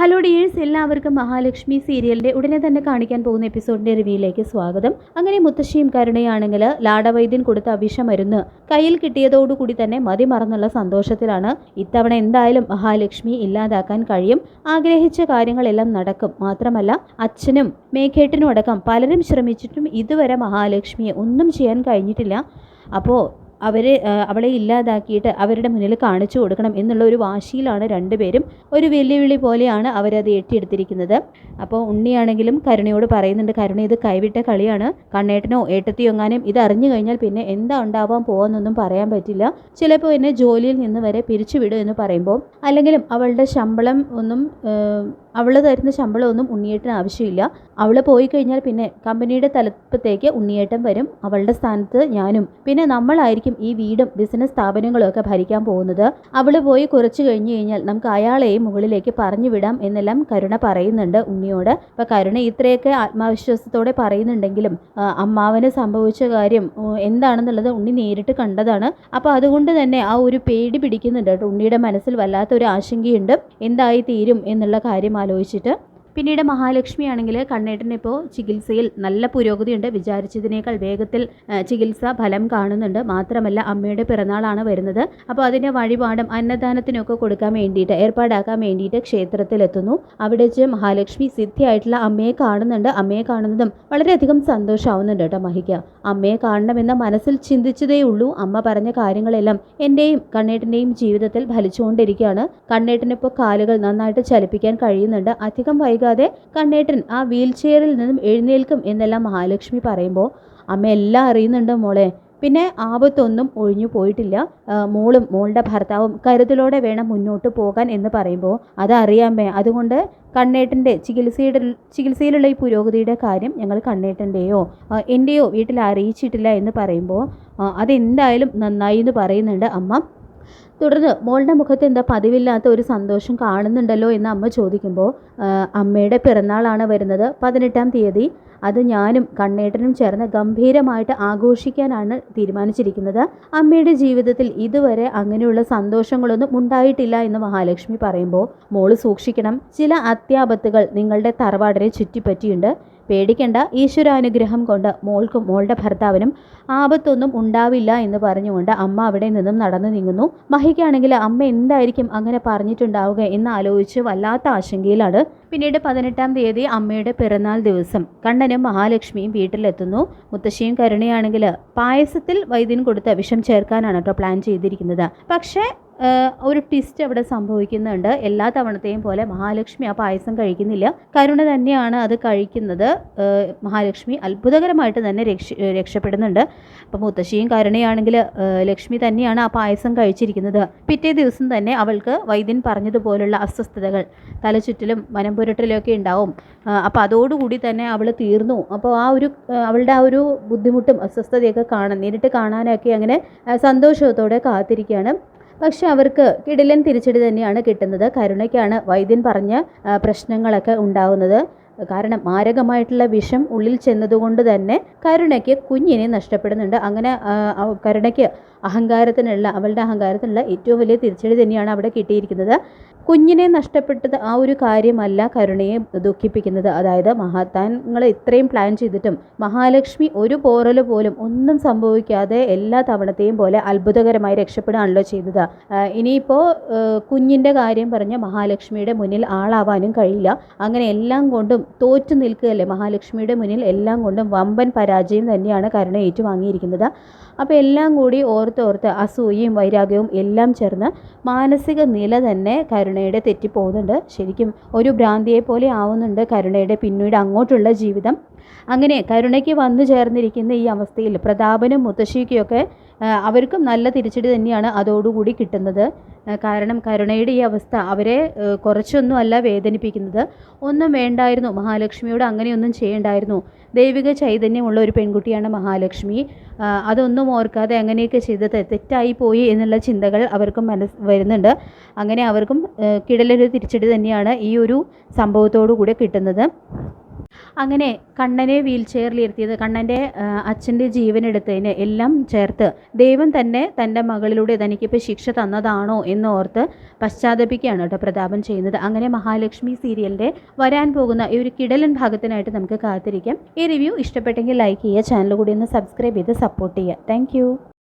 Hello dears, എല്ലാവർക്കും മഹാലക്ഷ്മി സീരിയലിൻ്റെ ഉടനെ തന്നെ കാണിക്കാൻ പോകുന്ന എപ്പിസോഡിൻ്റെ റിവ്യൂയിലേക്ക് സ്വാഗതം. അങ്ങനെ മുത്തശ്ശിയും കരുണയാണെങ്കിൽ ലാടവൈദ്യൻ കൊടുത്ത വിഷമരുന്ന് കയ്യിൽ കിട്ടിയതോടുകൂടി തന്നെ മതിമറന്നുള്ള സന്തോഷത്തിലാണ്. ഇത്തവണ എന്തായാലും മഹാലക്ഷ്മി ഇല്ലാതാക്കാൻ കഴിയും, ആഗ്രഹിച്ച കാര്യങ്ങളെല്ലാം നടക്കും. മാത്രമല്ല അച്ഛനും മേഘേട്ടനും അടക്കം പലരും ശ്രമിച്ചിട്ടും ഇതുവരെ മഹാലക്ഷ്മിയെ ഒന്നും ചെയ്യാൻ കഴിഞ്ഞിട്ടില്ല. അപ്പോൾ അവളെ ഇല്ലാതാക്കിയിട്ട് അവരുടെ മുന്നിൽ കാണിച്ചു കൊടുക്കണം എന്നുള്ള ഒരു വാശിയിലാണ് രണ്ടുപേരും. ഒരു വെല്ലുവിളി പോലെയാണ് അവരത് ഏറ്റിയെടുത്തിരിക്കുന്നത്. അപ്പോൾ ഉണ്ണിയാണെങ്കിലും കരുണയോട് പറയുന്നുണ്ട്, കരുണ ഇത് കൈവിട്ട കളിയാണ്, കണ്ണേട്ടനോ ഏട്ടത്തിയോ എങ്ങാനും ഇത് അറിഞ്ഞു കഴിഞ്ഞാൽ പിന്നെ എന്താ ഉണ്ടാവാൻ പോകുമെന്നൊന്നും പറയാൻ പറ്റില്ല, ചിലപ്പോൾ എന്നെ ജോലിയിൽ നിന്ന് വരെ പിരിച്ചുവിടും എന്ന് പറയുമ്പോൾ, അല്ലെങ്കിലും അവളുടെ ശമ്പളം ഒന്നും അവൾ തരുന്ന ശമ്പളമൊന്നും ഉണ്ണിയേട്ടന് ആവശ്യമില്ല. അവൾ പോയി കഴിഞ്ഞാൽ പിന്നെ കമ്പനിയുടെ തലപ്പത്തേക്ക് ഉണ്ണിയേട്ടൻ വരും, അവളുടെ സ്ഥാനത്ത് ഞാനും, പിന്നെ നമ്മളായിരിക്കും ഈ വീടും ബിസിനസ് സ്ഥാപനങ്ങളും ഒക്കെ ഭരിക്കാൻ പോകുന്നത്. അവൾ പോയി കുറച്ച് കഴിഞ്ഞ് കഴിഞ്ഞാൽ നമുക്ക് അയാളെയും മുകളിലേക്ക് പറഞ്ഞു വിടാം എന്നെല്ലാം കരുണ പറയുന്നുണ്ട് ഉണ്ണിയോട്. അപ്പോൾ കരുണ ഇത്രയൊക്കെ ആത്മവിശ്വാസത്തോടെ പറയുന്നുണ്ടെങ്കിലും അമ്മാവന് സംഭവിച്ച കാര്യം എന്താണെന്നുള്ളത് ഉണ്ണി നേരിട്ട് കണ്ടതാണ്. അപ്പോൾ അതുകൊണ്ട് തന്നെ ആ ഒരു പേടി പിടിക്കുന്നുണ്ട് കേട്ടോ. ഉണ്ണിയുടെ മനസ്സിൽ വല്ലാത്തൊരു ആശങ്കയുണ്ട്, എന്തായി തീരും എന്നുള്ള കാര്യം ആലോചിച്ചിട്ട്. പിന്നീട് മഹാലക്ഷ്മി ആണെങ്കിൽ കണ്ണേട്ടന് ഇപ്പോൾ ചികിത്സയിൽ നല്ല പുരോഗതിയുണ്ട്, വിചാരിച്ചതിനേക്കാൾ വേഗത്തിൽ ചികിത്സ ഫലം കാണുന്നുണ്ട്. മാത്രമല്ല അമ്മയുടെ പിറന്നാളാണ് വരുന്നത്. അപ്പോൾ അതിൻ്റെ വഴിപാടും അന്നദാനത്തിനൊക്കെ കൊടുക്കാൻ വേണ്ടിയിട്ട് ഏർപ്പാടാക്കാൻ വേണ്ടിയിട്ട് ക്ഷേത്രത്തിലെത്തുന്നു. അവിടെ വെച്ച് മഹാലക്ഷ്മി സിദ്ധിയായിട്ടുള്ള അമ്മയെ കാണുന്നുണ്ട്. അമ്മയെ കാണുന്നതും വളരെയധികം സന്തോഷമാവുന്നുണ്ട് കേട്ടോ മഹിക്ക്. അമ്മയെ കാണണമെന്ന മനസ്സിൽ ചിന്തിച്ചതേ ഉള്ളൂ. അമ്മ പറഞ്ഞ കാര്യങ്ങളെല്ലാം എൻ്റെയും കണ്ണേട്ടൻ്റെയും ജീവിതത്തിൽ ഫലിച്ചുകൊണ്ടിരിക്കുകയാണ്. കണ്ണേട്ടനിപ്പോൾ കാലുകൾ നന്നായിട്ട് ചലിപ്പിക്കാൻ കഴിയുന്നുണ്ട്. അധികം വൈകാതെ കണ്ണേട്ടൻ ആ വീൽ ചെയറിൽ നിന്നും എഴുന്നേൽക്കും എന്നെല്ലാം മഹാലക്ഷ്മി പറയുമ്പോൾ അമ്മ എല്ലാം അറിയുന്നുണ്ട് മോളെ, പിന്നെ ആപത്തൊന്നും ഒഴിഞ്ഞു പോയിട്ടില്ല, മോളും മോളുടെ ഭർത്താവും വേണം മുന്നോട്ട് പോകാൻ എന്ന് പറയുമ്പോൾ അതറിയാമേ, അതുകൊണ്ട് കണ്ണേട്ടൻ്റെ ചികിത്സയിലുള്ള ഈ പുരോഗതിയുടെ കാര്യം ഞങ്ങൾ കണ്ണേട്ടൻ്റെയോ എൻ്റെയോ വീട്ടിൽ അറിയിച്ചിട്ടില്ല എന്ന് പറയുമ്പോൾ അതെന്തായാലും നന്നായി എന്ന് പറയുന്നുണ്ട് അമ്മ. തുടർന്ന് മോളുടെ മുഖത്ത് എന്താ പതിവില്ലാത്ത ഒരു സന്തോഷം കാണുന്നുണ്ടല്ലോ എന്ന് അമ്മ ചോദിക്കുമ്പോൾ, അമ്മയുടെ പിറന്നാളാണ് വരുന്നത് 18-ാം തീയതി. അത് ഞാനും കണ്ണേട്ടനും ചേർന്ന് ഗംഭീരമായിട്ട് ആഘോഷിക്കാനാണ് തീരുമാനിച്ചിരിക്കുന്നത്. അമ്മയുടെ ജീവിതത്തിൽ ഇതുവരെ അങ്ങനെയുള്ള സന്തോഷങ്ങളൊന്നും ഉണ്ടായിട്ടില്ല എന്ന് മഹാലക്ഷ്മി പറയുമ്പോൾ, മോള് സൂക്ഷിക്കണം, ചില അത്യാപത്തുകൾ നിങ്ങളുടെ തറവാടിനെ ചുറ്റിപ്പറ്റിയുണ്ട്, പേടിക്കേണ്ട, ഈശ്വരാനുഗ്രഹം കൊണ്ട് മോൾക്കും മോളുടെ ഭർത്താവിനും ആപത്തൊന്നും ഉണ്ടാവില്ല എന്ന് പറഞ്ഞുകൊണ്ട് അമ്മ അവിടെ നിന്നും നടന്നു നീങ്ങുന്നു. മഹിക്കാണെങ്കിൽ അമ്മ എന്തായിരിക്കും അങ്ങനെ പറഞ്ഞിട്ടുണ്ടാവുക എന്ന് ആലോചിച്ച് വല്ലാത്ത ആശങ്കയിലാണ്. പിന്നീട് 18-ാം തീയതി അമ്മയുടെ പിറന്നാൾ ദിവസം കണ്ണനും മഹാലക്ഷ്മിയും വീട്ടിലെത്തുന്നു. മുത്തശ്ശിയും കരുണയാണെങ്കിൽ പായസത്തിൽ വൈദ്യൻ കൊടുത്ത വിഷം ചേർക്കാനാണ് കേട്ടോ പ്ലാൻ ചെയ്തിരിക്കുന്നത്. പക്ഷേ ഒരു ട്വിസ്റ്റ് അവിടെ സംഭവിക്കുന്നുണ്ട്. എല്ലാ തവണത്തെയും പോലെ മഹാലക്ഷ്മി ആ പായസം കഴിക്കുന്നില്ല, കരുണ തന്നെയാണ് അത് കഴിക്കുന്നത്. മഹാലക്ഷ്മി അത്ഭുതകരമായിട്ട് തന്നെ രക്ഷപ്പെടുന്നുണ്ട്. അപ്പോൾ മുത്തശ്ശിയും കരുണയാണെങ്കിൽ ലക്ഷ്മി തന്നെയാണ് ആ പായസം കഴിച്ചിരിക്കുന്നത്. പിറ്റേ ദിവസം തന്നെ അവൾക്ക് വൈദ്യൻ പറഞ്ഞതുപോലുള്ള അസ്വസ്ഥതകൾ, തലചുറ്റലും മനംപുരട്ടലൊക്കെ ഉണ്ടാവും. അപ്പോൾ അതോടുകൂടി തന്നെ അവൾ തീർന്നു. അപ്പോൾ അവളുടെ ആ ഒരു ബുദ്ധിമുട്ടും അസ്വസ്ഥതയൊക്കെ നേരിട്ട് കാണാനൊക്കെ അങ്ങനെ സന്തോഷത്തോടെ കാത്തിരിക്കുകയാണ്. പക്ഷെ അവർക്ക് കിടിലൻ തിരിച്ചടി തന്നെയാണ് കിട്ടുന്നത്. കരുണയ്ക്കാണ് വൈദ്യൻ പറഞ്ഞ പ്രശ്നങ്ങളൊക്കെ ഉണ്ടാകുന്നത്. കാരണം മാരകമായിട്ടുള്ള വിഷം ഉള്ളിൽ ചെന്നതുകൊണ്ട് തന്നെ കരുണയ്ക്ക് കുഞ്ഞിനെ നഷ്ടപ്പെടുന്നുണ്ട്. അങ്ങനെ കരുണയ്ക്ക് അവളുടെ അഹങ്കാരത്തിനുള്ള ഏറ്റവും വലിയ തിരിച്ചടി തന്നെയാണ് അവിടെ കിട്ടിയിരിക്കുന്നത്. കുഞ്ഞിനെ നഷ്ടപ്പെട്ടത് ആ ഒരു കാര്യമല്ല കരുണയെ ദുഃഖിപ്പിക്കുന്നത്. അതായത് മഹാത്താങ്ങൾ ഇത്രയും പ്ലാൻ ചെയ്തിട്ടും മഹാലക്ഷ്മി ഒരു പോറൽ പോലും ഒന്നും സംഭവിക്കാതെ എല്ലാ തവണത്തെയും പോലെ അത്ഭുതകരമായി രക്ഷപ്പെടുകയാണല്ലോ ചെയ്തത്. ഇനിയിപ്പോൾ കുഞ്ഞിൻ്റെ കാര്യം പറഞ്ഞ മഹാലക്ഷ്മിയുടെ മുന്നിൽ ആളാവാനും കഴിയില്ല. അങ്ങനെ എല്ലാം കൊണ്ടും തോറ്റു നിൽക്കുകയല്ലേ മഹാലക്ഷ്മിയുടെ മുന്നിൽ. എല്ലാം കൊണ്ടും വമ്പൻ പരാജയം തന്നെയാണ് കരുണ ഏറ്റുവാങ്ങിയിരിക്കുന്നത്. അപ്പോൾ എല്ലാം കൂടി ഓർത്ത് അസൂയയും വൈരാഗ്യവും എല്ലാം ചേർന്ന് മാനസിക നില തന്നെ കരുണയുടെ തെറ്റിപ്പോകുന്നുണ്ട്. ശരിക്കും ഒരു ഭ്രാന്തിയെ പോലെ ആവുന്നുണ്ട് കരുണയുടെ പിന്നീട് അങ്ങോട്ടുള്ള ജീവിതം. അങ്ങനെ കരുണയ്ക്ക് വന്നു ചേർന്നിരിക്കുന്ന ഈ അവസ്ഥയിൽ പ്രതാപനും മുത്തശ്ശിക്കൊക്കെ അവർക്കും നല്ല തിരിച്ചടി തന്നെയാണ് അതോടുകൂടി കിട്ടുന്നത്. കാരണം കരുണയുടെ ഈ അവസ്ഥ അവരെ കുറച്ചൊന്നും അല്ല വേദനിപ്പിക്കുന്നത്. ഒന്നും വേണ്ടായിരുന്നു, മഹാലക്ഷ്മിയോട് അങ്ങനെയൊന്നും ചെയ്യണ്ടായിരുന്നു. ദൈവിക ചൈതന്യമുള്ള ഒരു പെൺകുട്ടിയാണ് മഹാലക്ഷ്മി. അതൊന്നും ഓർക്കാതെ അങ്ങനെയൊക്കെ ചെയ്തത് തെറ്റായി പോയി എന്നുള്ള ചിന്തകൾ അവർക്കും വരുന്നുണ്ട്. അങ്ങനെ അവർക്കും കിടലൊരു തിരിച്ചടി തന്നെയാണ് ഈ ഒരു സംഭവത്തോടു കൂടെ കിട്ടുന്നത്. അങ്ങനെ കണ്ണനെ വീൽ ചെയറിലിരുത്തിയത്, കണ്ണൻ്റെ അച്ഛൻ്റെ ജീവനെടുത്തതിന് എല്ലാം ചേർത്ത് ദൈവം തന്നെ തൻ്റെ മകളിലൂടെ തനിക്കിപ്പോൾ ശിക്ഷ തന്നതാണോ എന്നോർത്ത് പശ്ചാത്തപിക്കുകയാണ് കേട്ടോ പ്രതാപൻ ചെയ്യുന്നത്. അങ്ങനെ മഹാലക്ഷ്മി സീരിയലിൻ്റെ വരാൻ പോകുന്ന ഈ ഒരു കിടലൻ ഭാഗത്തിനായിട്ട് നമുക്ക് കാത്തിരിക്കാം. ഈ റിവ്യൂ ഇഷ്ടപ്പെട്ടെങ്കിൽ ലൈക്ക് ചെയ്യുക, ചാനൽ കൂടി ഒന്ന് സബ്സ്ക്രൈബ് ചെയ്ത് സപ്പോർട്ട് ചെയ്യുക. താങ്ക്